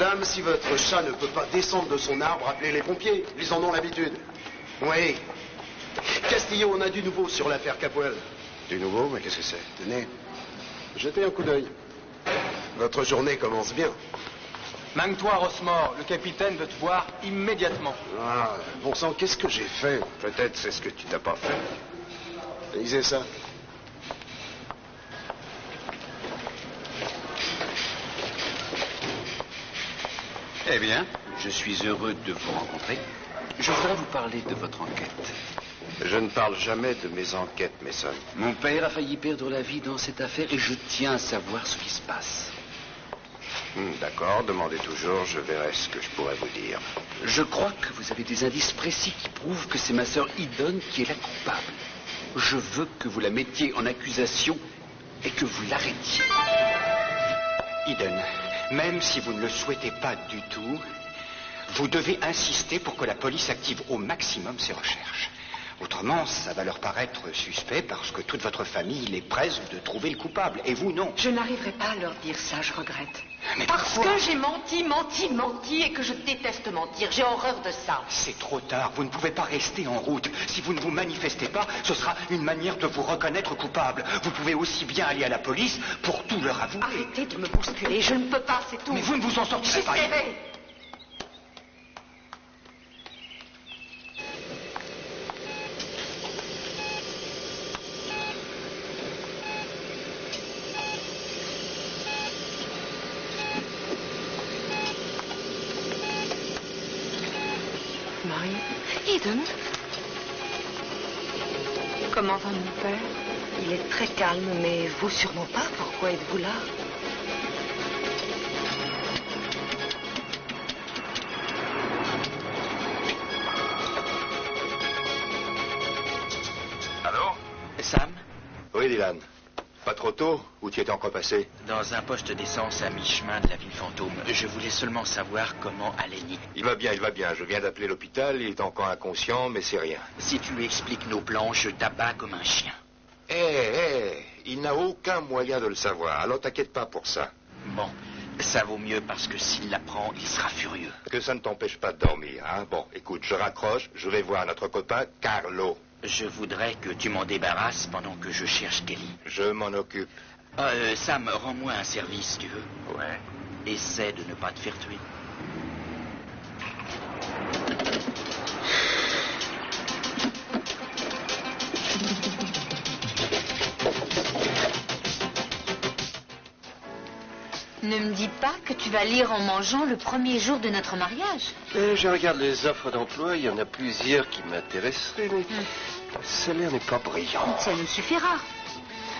Madame, si votre chat ne peut pas descendre de son arbre, appelez les pompiers. Ils en ont l'habitude. Oui. Castillo, on a du nouveau sur l'affaire Capoel. Du nouveau? Mais qu'est-ce que c'est? Tenez, jetez un coup d'œil. Votre journée commence bien. Manque-toi, Rosemore. Le capitaine veut te voir immédiatement. Ah, bon sang, qu'est-ce que j'ai fait? Peut-être c'est ce que tu n'as pas fait. Lisez ça. Eh bien, je suis heureux de vous rencontrer. Je voudrais vous parler de votre enquête. Je ne parle jamais de mes enquêtes, Mason. Mon père a failli perdre la vie dans cette affaire et je tiens à savoir ce qui se passe. D'accord, demandez toujours, je verrai ce que je pourrais vous dire. Je crois que vous avez des indices précis qui prouvent que c'est ma sœur Eden qui est la coupable. Je veux que vous la mettiez en accusation et que vous l'arrêtiez. Eden, même si vous ne le souhaitez pas du tout, vous devez insister pour que la police active au maximum ses recherches. Autrement, ça va leur paraître suspect parce que toute votre famille est presse de trouver le coupable, et vous non. Je n'arriverai pas à leur dire ça, je regrette. Mais parce pourquoi? que j'ai menti, et que je déteste mentir. J'ai horreur de ça. C'est trop tard, vous ne pouvez pas rester en route. Si vous ne vous manifestez pas, ce sera une manière de vous reconnaître coupable. Vous pouvez aussi bien aller à la police pour tout leur avouer. Arrêtez de me bousculer, je ne peux pas, c'est tout. Mais vous ne vous en sortirez pas. J'essaierai. Marie. Eden. Comment va mon père? Il est très calme, mais vous sûrement pas. Pourquoi êtes-vous là? Allô? Sam? Oui, Dylan. Pas trop tôt? Où tu étais encore passé? Dans un poste d'essence à mi-chemin de la ville fantôme. Je voulais seulement savoir comment allait Nick. Il va bien, il va bien. Je viens d'appeler l'hôpital, il est encore inconscient, mais c'est rien. Si tu lui expliques nos plans, je t'abats comme un chien. Il n'a aucun moyen de le savoir, alors t'inquiète pas pour ça. Bon, ça vaut mieux parce que s'il l'apprend, il sera furieux. Que ça ne t'empêche pas de dormir, hein? Bon, écoute, je raccroche, je vais voir notre copain Carlo. Je voudrais que tu m'en débarrasses pendant que je cherche Kelly. Je m'en occupe. Sam, rends-moi un service, tu veux? Ouais. Essaie de ne pas te faire tuer. Ne me dis pas que tu vas lire en mangeant le premier jour de notre mariage. Je regarde les offres d'emploi, il y en a plusieurs qui m'intéresseraient, mais le salaire n'est pas brillant. Ça nous suffira.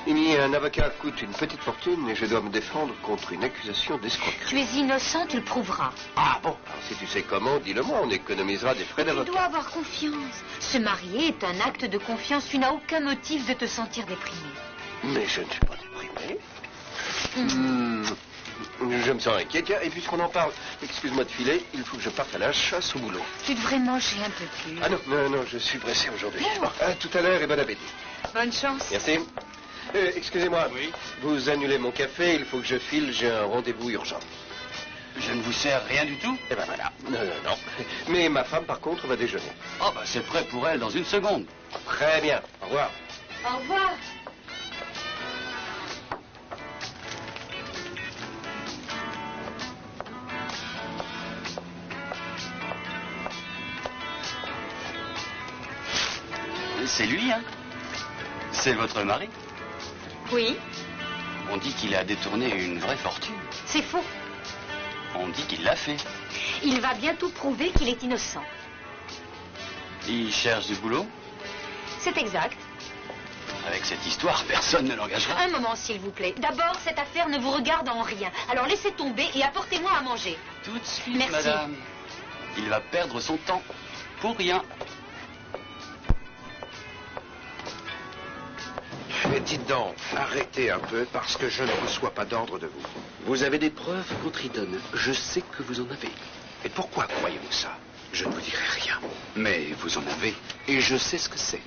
Un avocat coûte une petite fortune et je dois me défendre contre une accusation d'escroquerie. Tu es innocent, tu le prouveras. Ah bon? Alors si tu sais comment, dis-le-moi, on économisera des frais Tu d'avocat. dois avoir confiance. Se marier est un acte de confiance. Tu n'as aucun motif de te sentir déprimé. Mais je ne suis pas déprimé. Je me sens inquiet. Tiens, et puisqu'on en parle, excuse-moi de filer, il faut que je parte à la chasse au boulot. Tu devrais manger un peu plus. Ah non, je suis pressé aujourd'hui. À tout à l'heure et bon appétit. Bonne chance. Merci. Excusez-moi, Oui. vous annulez mon café, il faut que je file, j'ai un rendez-vous urgent. Je ne vous sers rien du tout? Eh ben voilà. Non. Mais ma femme, par contre, va déjeuner. Oh, bah c'est prêt pour elle dans une seconde. Très bien. Au revoir. Au revoir. C'est lui, hein? C'est votre mari? Oui, On dit qu'il a détourné une vraie fortune. c'est faux. On dit qu'il l'a fait. Il va bientôt prouver qu'il est innocent. Il cherche du boulot? C'est exact. Avec cette histoire, personne ne l'engagera. Un moment, s'il vous plaît. D'abord, cette affaire ne vous regarde en rien. Alors laissez tomber et apportez-moi à manger. Tout de suite, Merci. madame. Il va perdre son temps. Pour rien. Mais dites donc, arrêtez un peu parce que je ne reçois pas d'ordre de vous. Vous avez des preuves contre Eden. Je sais que vous en avez. Et pourquoi croyez-vous ça? Je ne vous dirai rien. Mais vous en avez. Et je sais ce que c'est.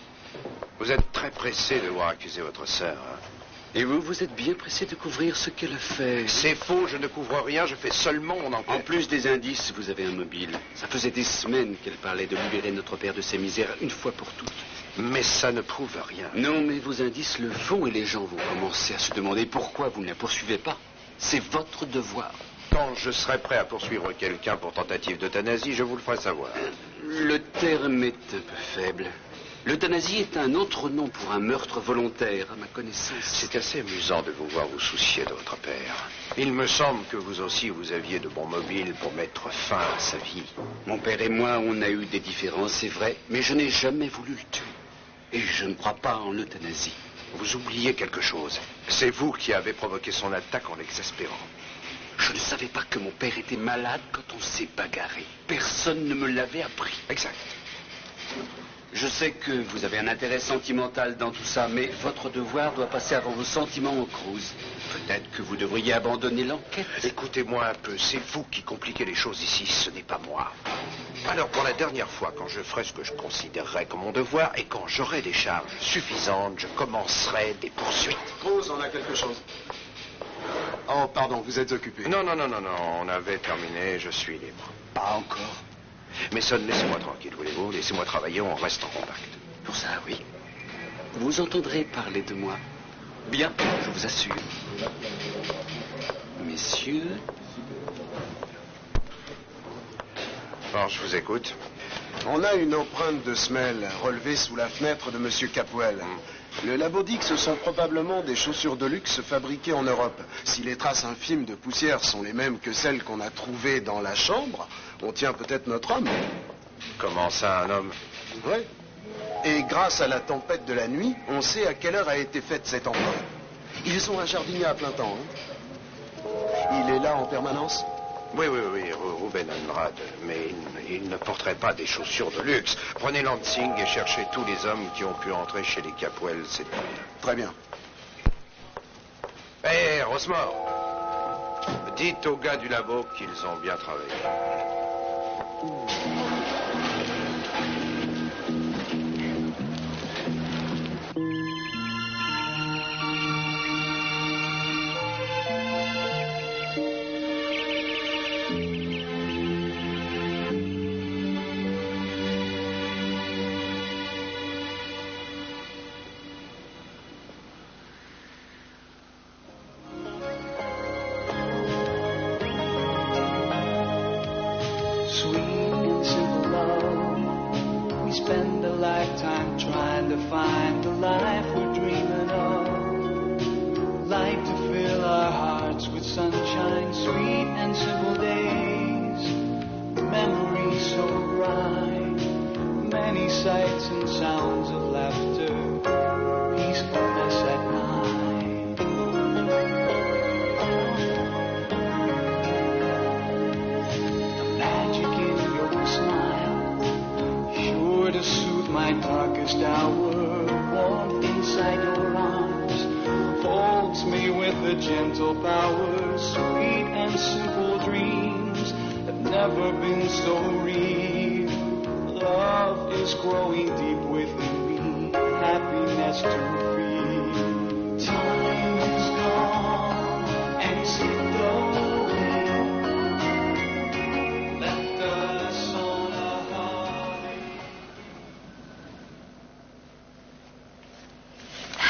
Vous êtes très pressé de voir accuser votre sœur. Hein? Et vous, vous êtes bien pressé de couvrir ce qu'elle a fait. C'est faux, je ne couvre rien, je fais seulement mon enquête. En plus des indices, vous avez un mobile. Ça faisait des semaines qu'elle parlait de libérer notre père de ses misères une fois pour toutes. Mais ça ne prouve rien. Non, mais vos indices le font et les gens vont commencer à se demander pourquoi vous ne la poursuivez pas. C'est votre devoir. Quand je serai prêt à poursuivre quelqu'un pour tentative d'euthanasie, je vous le ferai savoir. Le terme est un peu faible. L'euthanasie est un autre nom pour un meurtre volontaire, à ma connaissance. C'est assez amusant de vous voir vous soucier de votre père. Il me semble que vous aussi, vous aviez de bons mobiles pour mettre fin à sa vie. Mon père et moi, on a eu des différences, c'est vrai, mais je n'ai jamais voulu le tuer. Et je ne crois pas en l'euthanasie. Vous oubliez quelque chose. C'est vous qui avez provoqué son attaque en l'exaspérant. Je ne savais pas que mon père était malade quand on s'est bagarré. Personne ne me l'avait appris. Exact. Je sais que vous avez un intérêt sentimental dans tout ça, mais votre devoir doit passer avant vos sentiments au Cruz. Peut-être que vous devriez abandonner l'enquête. Écoutez-moi un peu, c'est vous qui compliquez les choses ici, ce n'est pas moi. Alors, pour la dernière fois, quand je ferai ce que je considérerai comme mon devoir, et quand j'aurai des charges suffisantes, je commencerai des poursuites. Cruz, on a quelque chose. Oh, pardon, vous êtes occupé. Non, on avait terminé, je suis libre. Pas encore. Mason, laissez-moi tranquille, voulez-vous? Laissez-moi travailler, on reste en contact. Pour ça, oui. Vous entendrez parler de moi. Bien, je vous assure. Messieurs... Bon, je vous écoute. On a une empreinte de semelle relevée sous la fenêtre de M. Capwell. Le labo dit que ce sont probablement des chaussures de luxe fabriquées en Europe. Si les traces infimes de poussière sont les mêmes que celles qu'on a trouvées dans la chambre, on tient peut-être notre homme. Comment ça, un homme? Oui. Et grâce à la tempête de la nuit, on sait à quelle heure a été faite cette empreinte. Ils ont un jardinier à plein temps. Hein? Il est là en permanence? Oui, Ruben Andrade, mais il ne porterait pas des chaussures de luxe. Prenez Lansing et cherchez tous les hommes qui ont pu entrer chez les Capwell cette nuit. Très bien. Hé, Rosemore, dites aux gars du labo qu'ils ont bien travaillé.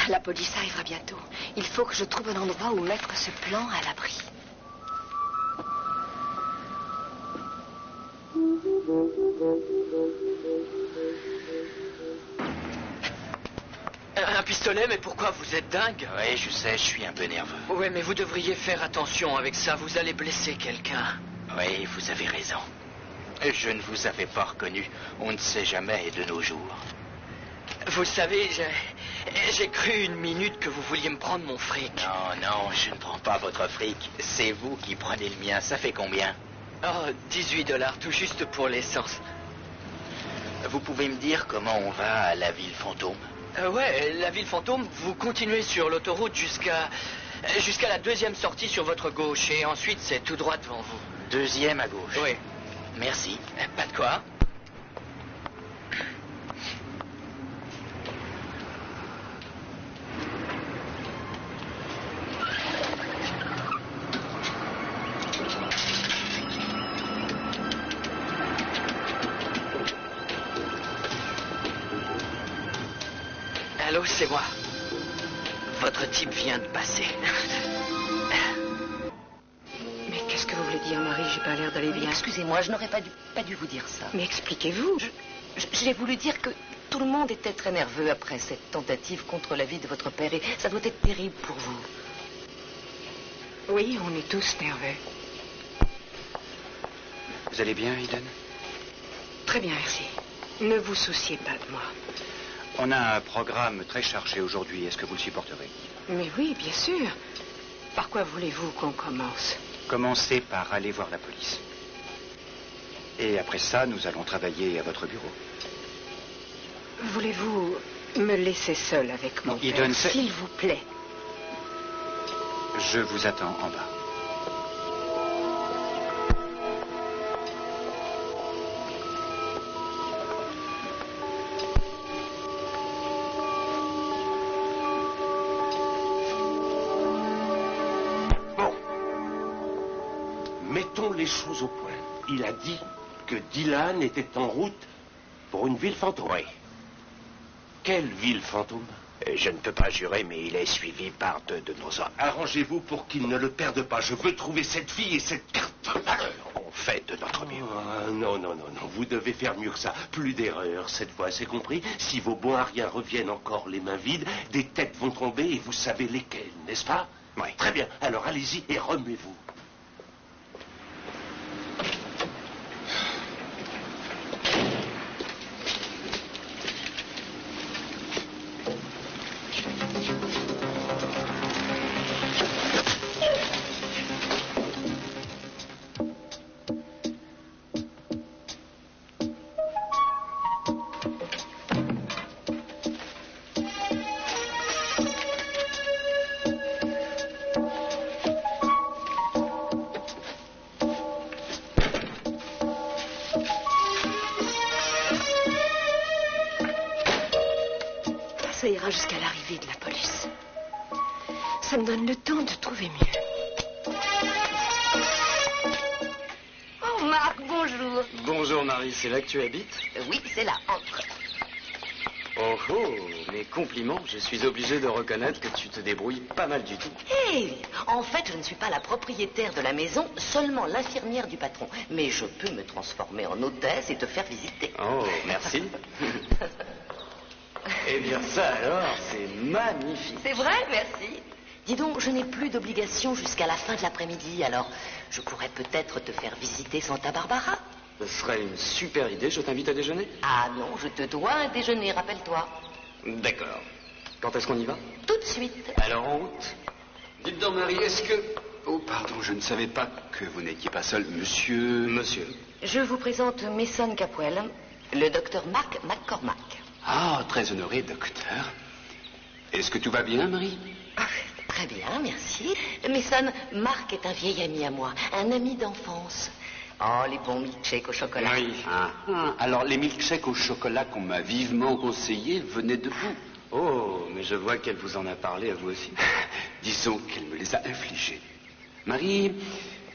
La police arrivera bientôt. Il faut que je trouve un endroit où mettre ce plan à l'abri. Un pistolet, mais pourquoi? Vous êtes dingue? Oui, je sais, je suis un peu nerveux. Oui, mais vous devriez faire attention avec ça. Vous allez blesser quelqu'un. Oui, vous avez raison. Je ne vous avais pas reconnu. On ne sait jamais de nos jours. Vous savez, j'ai cru une minute que vous vouliez me prendre mon fric. Non, je ne prends pas votre fric. C'est vous qui prenez le mien. Ça fait combien? Oh, $18, tout juste pour l'essence. Vous pouvez me dire comment on va à la ville fantôme? Ouais, la ville fantôme, vous continuez sur l'autoroute jusqu'à la deuxième sortie sur votre gauche, et ensuite c'est tout droit devant vous. Deuxième à gauche? Oui. Merci. Pas de quoi. Allô, c'est moi. Votre type vient de passer. Mais qu'est-ce que vous voulez dire, Marie? J'ai pas l'air d'aller bien. Excusez-moi, je n'aurais pas dû vous dire ça. Mais expliquez-vous. J'ai voulu dire que tout le monde était très nerveux après cette tentative contre la vie de votre père et ça doit être terrible pour vous. Oui, on est tous nerveux. Vous allez bien, Eden? Très bien, merci. Ne vous souciez pas de moi. On a un programme très chargé aujourd'hui. Est-ce que vous le supporterez? Mais oui, bien sûr. Par quoi voulez-vous qu'on commence? Commencez par aller voir la police. Et après ça, nous allons travailler à votre bureau. Voulez-vous me laisser seule avec mon père, Eden, s'il vous plaît? Je vous attends en bas. Bon. Mettons les choses au point. Il a dit que Dylan était en route pour une ville fantôme. Oui. Quelle ville fantôme? Je ne peux pas jurer, mais il est suivi par 2 de nos hommes. Arrangez-vous pour qu'il ne le perde pas. Je veux trouver cette fille et cette carte malheur. On fait de notre mieux. Oh, non. Vous devez faire mieux que ça. Plus d'erreurs cette fois, c'est compris? Si vos bons ariens reviennent encore les mains vides, des têtes vont tomber et vous savez lesquelles, n'est-ce pas? Oui. Très bien. Alors allez-y et remuez-vous. Ça ira jusqu'à l'arrivée de la police. Ça me donne le temps de trouver mieux. Oh, Marc, bonjour. Bonjour, Marie. C'est là que tu habites? Oui, c'est là, entre. Oh, mes compliments. Je suis obligé de reconnaître que tu te débrouilles pas mal du tout. Hé, en fait, je ne suis pas la propriétaire de la maison, seulement l'infirmière du patron. Mais je peux me transformer en hôtesse et te faire visiter. Oh, merci. Eh bien, ça alors, c'est magnifique. C'est vrai, merci. Dis donc, je n'ai plus d'obligation jusqu'à la fin de l'après-midi, alors je pourrais peut-être te faire visiter Santa Barbara. Ce serait une super idée. Je t'invite à déjeuner? Ah non, je te dois un déjeuner, rappelle-toi. D'accord. Quand est-ce qu'on y va? Tout de suite. Alors, en route. Dites donc, Marie, est-ce que... Oh, pardon, je ne savais pas que vous n'étiez pas seul. Monsieur... Je vous présente Mason Capwell, le docteur Mark McCormack. Ah, très honoré, docteur. Est-ce que tout va bien, Marie? Très bien, merci. Mason, Mark est un vieil ami à moi, un ami d'enfance. Oh, les bons milkshakes au chocolat. Oui. Alors, les milkshakes au chocolat qu'on m'a vivement conseillés venaient de vous. Oh, mais je vois qu'elle vous en a parlé à vous aussi. Disons qu'elle me les a infligés. Marie,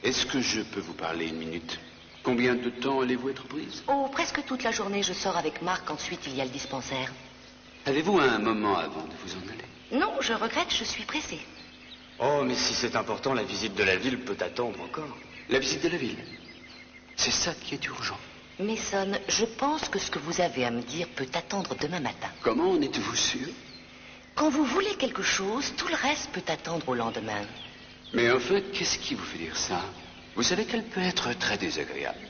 est-ce que je peux vous parler une minute? Combien de temps allez-vous être prise? Oh, presque toute la journée, je sors avec Marc, ensuite il y a le dispensaire. Avez-vous un moment avant de vous en aller? Non, je regrette, je suis pressée. Oh, mais si c'est important, la visite de la ville peut attendre encore. La visite de la ville? C'est ça qui est urgent. Mason, je pense que ce que vous avez à me dire peut attendre demain matin. Comment en êtes-vous sûr? Quand vous voulez quelque chose, tout le reste peut attendre au lendemain. Mais enfin, qu'est-ce qui vous fait dire ça? Vous savez qu'elle peut être très désagréable.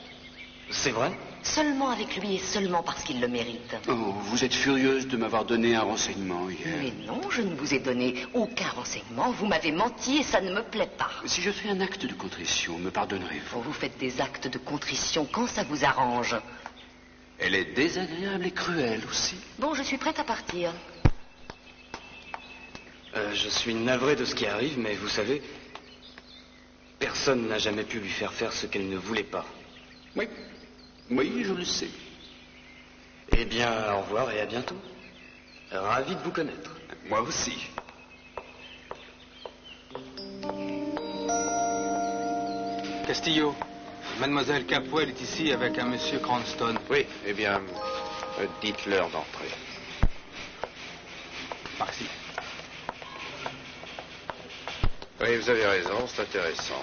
C'est vrai? Seulement avec lui et seulement parce qu'il le mérite. Oh, vous êtes furieuse de m'avoir donné un renseignement hier. Mais non, je ne vous ai donné aucun renseignement. Vous m'avez menti et ça ne me plaît pas. Si je fais un acte de contrition, me pardonnerez-vous? Vous faites des actes de contrition quand ça vous arrange. Elle est désagréable et cruelle aussi. Bon, je suis prête à partir. Je suis navré de ce qui arrive, mais vous savez, personne n'a jamais pu lui faire faire ce qu'elle ne voulait pas. Oui, je le sais. Eh bien, au revoir et à bientôt. Ravi de vous connaître. Moi aussi. Castillo, mademoiselle Capwell est ici avec un monsieur Cranston. Oui, eh bien, dites-leur d'entrer. Merci. Oui, vous avez raison, c'est intéressant.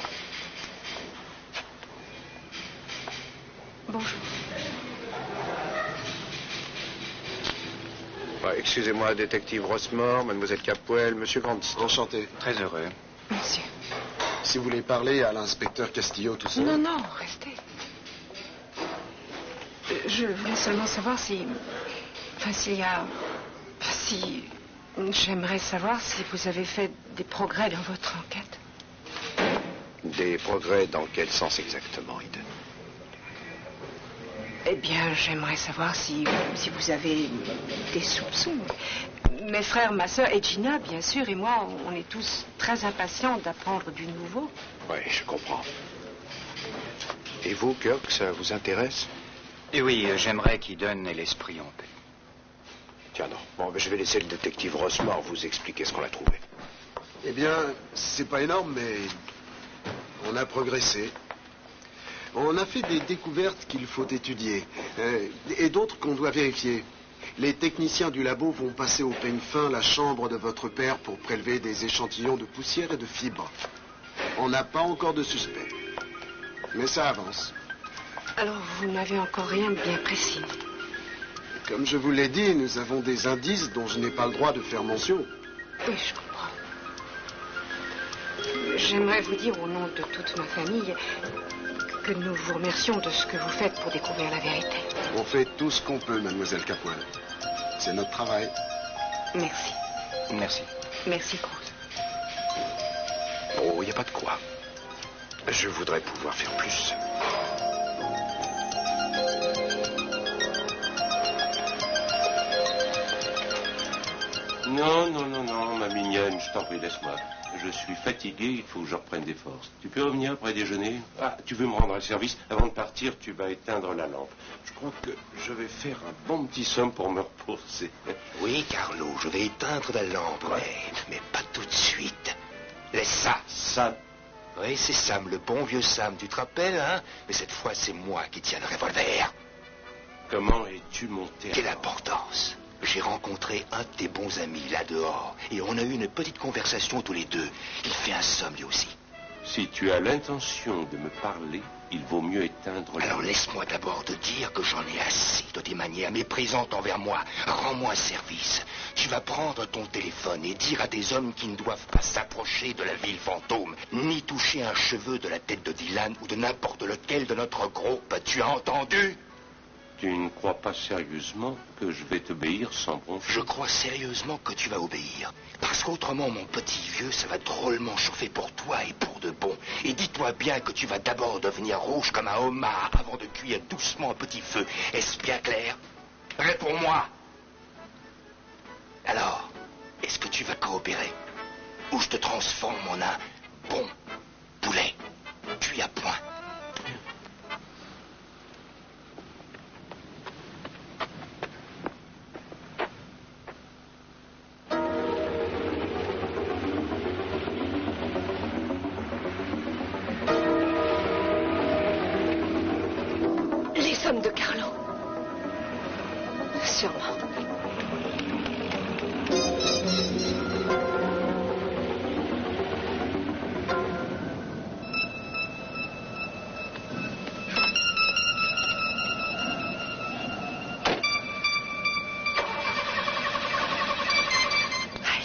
Bonjour. Excusez-moi, détective Rossmore, mademoiselle Capwell, monsieur Grandiston. Enchanté. Très heureux. Monsieur. Si vous voulez parler à l'inspecteur Castillo tout seul. Non, non, restez. Je voulais seulement savoir si... Enfin, s'il y a... Si... J'aimerais savoir si vous avez fait des progrès dans votre enquête. Des progrès dans quel sens exactement, Eden? Eh bien, j'aimerais savoir si vous avez des soupçons. Mes frères, ma sœur et Gina, bien sûr, et moi, on est tous très impatients d'apprendre du nouveau. Oui, je comprends. Et vous, Kirk, ça vous intéresse? Et oui, j'aimerais qu'Eden ait l'esprit en paix. Tiens, non. Bon, je vais laisser le détective Rossmore vous expliquer ce qu'on a trouvé. Eh bien, c'est pas énorme, mais on a progressé. On a fait des découvertes qu'il faut étudier et d'autres qu'on doit vérifier. Les techniciens du labo vont passer au peigne fin la chambre de votre père pour prélever des échantillons de poussière et de fibres. On n'a pas encore de suspect, mais ça avance. Alors, vous n'avez encore rien de bien précis. Comme je vous l'ai dit, nous avons des indices dont je n'ai pas le droit de faire mention. Oui, je comprends. J'aimerais vous dire au nom de toute ma famille que nous vous remercions de ce que vous faites pour découvrir la vérité. On fait tout ce qu'on peut, mademoiselle Capwell. C'est notre travail. Merci. Merci. Merci, Cruz. Oh, il n'y a pas de quoi. Je voudrais pouvoir faire plus. Non, non, non, non, ma mignonne, je t'en prie, laisse-moi. Je suis fatigué, il faut que je reprenne des forces. Tu peux revenir après déjeuner? Ah, tu veux me rendre un service? Avant de partir, tu vas éteindre la lampe. Je crois que je vais faire un bon petit somme pour me reposer. Oui, Carlo, je vais éteindre la lampe, mais pas tout de suite. Laisse ça. Sam? Oui, c'est Sam, le bon vieux Sam, tu te rappelles, hein? Mais cette fois, c'est moi qui tiens le revolver. Comment es-tu monté? Quelle importance? J'ai rencontré un de tes bons amis là dehors et on a eu une petite conversation tous les deux. Il fait un somme lui aussi. Si tu as l'intention de me parler, il vaut mieux éteindre la... Alors laisse-moi d'abord te dire que j'en ai assez de tes manières méprisantes envers moi. Rends-moi un service. Tu vas prendre ton téléphone et dire à des hommes qui ne doivent pas s'approcher de la ville fantôme, ni toucher un cheveu de la tête de Dylan ou de n'importe lequel de notre groupe. Tu as entendu? Tu ne crois pas sérieusement que je vais t'obéir sans broncher? Je crois sérieusement que tu vas obéir. Parce qu'autrement, mon petit vieux, ça va drôlement chauffer pour toi et pour de bon. Et dis-toi bien que tu vas d'abord devenir rouge comme un homard avant de cuire doucement à petit feu. Est-ce bien clair? Réponds-moi. Alors, est-ce que tu vas coopérer? Ou je te transforme en un bon poulet cuit à point? De Carlo. Sûrement.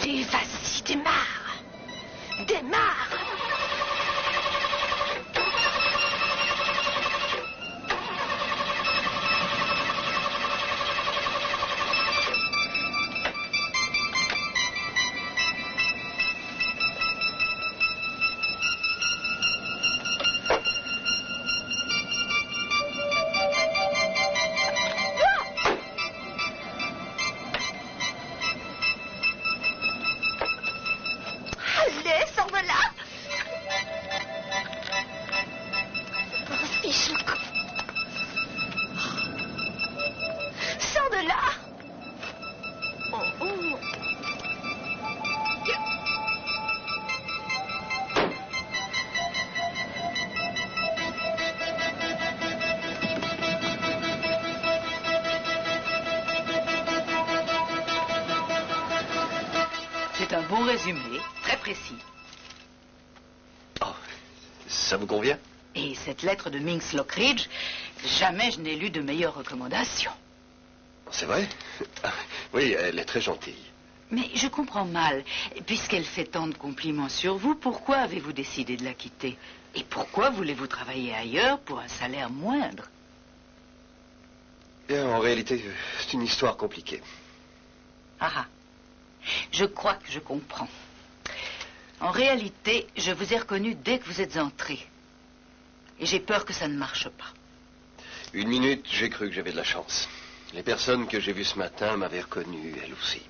Allez, vas-y, démarre. Démarre. Allez, sors de là! C'est un bon résumé, très précis. Oh, ça vous convient? Et cette lettre de Minx Lockridge, jamais je n'ai lu de meilleures recommandations. C'est vrai? Oui, elle est très gentille. Mais je comprends mal. Puisqu'elle fait tant de compliments sur vous, pourquoi avez-vous décidé de la quitter? Et pourquoi voulez-vous travailler ailleurs pour un salaire moindre? Bien, en réalité, c'est une histoire compliquée. Ah, je crois que je comprends. En réalité, je vous ai reconnu dès que vous êtes entré. Et j'ai peur que ça ne marche pas. Une minute, j'ai cru que j'avais de la chance. Les personnes que j'ai vues ce matin m'avaient reconnu, elles aussi.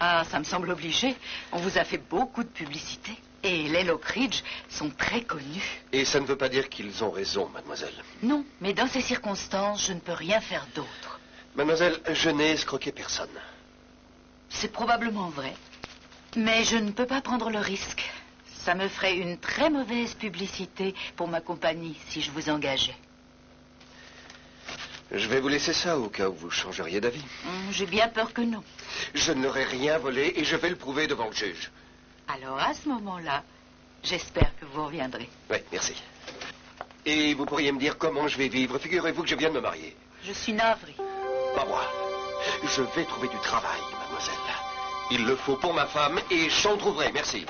Ah, ça me semble obligé. On vous a fait beaucoup de publicité. Et les Lockridge sont très connus. Et ça ne veut pas dire qu'ils ont raison, mademoiselle. Non, mais dans ces circonstances, je ne peux rien faire d'autre. Mademoiselle, je n'ai escroqué personne. C'est probablement vrai. Mais je ne peux pas prendre le risque. Ça me ferait une très mauvaise publicité pour ma compagnie si je vous engageais. Je vais vous laisser ça au cas où vous changeriez d'avis. J'ai bien peur que non. Je n'aurai rien volé et je vais le prouver devant le juge. Alors, à ce moment-là, j'espère que vous reviendrez. Oui, merci. Et vous pourriez me dire comment je vais vivre? Figurez-vous que je viens de me marier. Je suis navrée. Pas moi. Je vais trouver du travail, mademoiselle. Il le faut pour ma femme et j'en trouverai. Merci.